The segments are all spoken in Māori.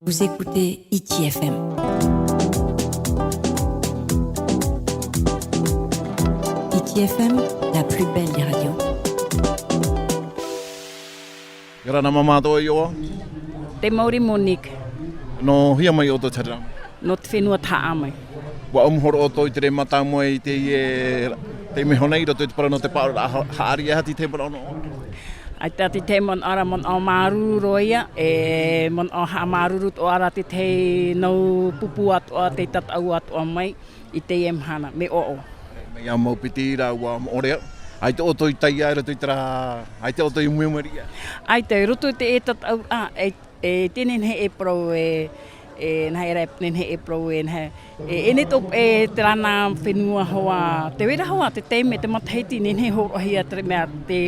Vous écoutez Hiti FM. Hiti FM, la plus belle des radios. Grana mamato ioa. Temauri Monique. No hia mai o to tara. No te fenua Tahaa mai. Wa umhoro o to i te matamua i te mehonei ro te para no te paaro haari hati te para no. Ai tati te mon ara mon o maruru roia, mon o ha marurut o ara te nau pupu atoa te tatau atoa mai i te hana, me o. Me ia mau piti ra wa orea. Ai te oto i tai ai ro te tara, ai te oto i muemaria. Ai te rutu te tatau tenen he pro nai rap nen he pro ne to te rana fenua hoa te wera hoa te me te matahiti nen he ho hia te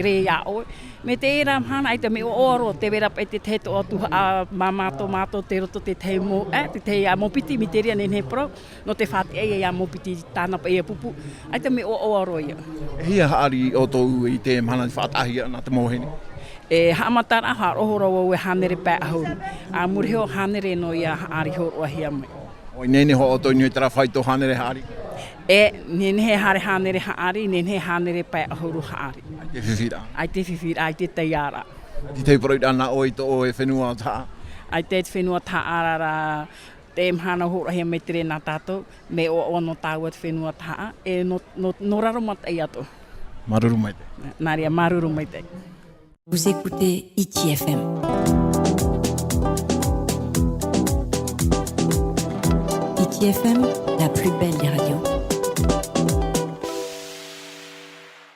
re ya o me te ram hana ai te me oro te wera te to tu mama tomato te roto te mo te mo piti miteria nen he pro no te fat ya mo piti tana pa pupu ai te me oro ia Hia haari o to i te mana fat ahia na te mohini. Hamatara harohoro o hanere pa haru. A murheo hanere no ia haari horo ahia mai. O nene ho o to ni tara faito hanere haari. Nene he hanere haari, nene he hanere pa haru haari. Ai te whiwhira. Ai te whiwhira, ai te teiara. Ti te proidana o i to o e whenua Tahaa. Ai te whenua Tahaa ra te mhana horo ahia mai tere nā tātou. Me o no tāua te whenua Tahaa. No raro matai ato. Maruru mai te. Nāria maruru mai te. Vous écoutez Hiti FM. Hiti FM, la plus belle des radios.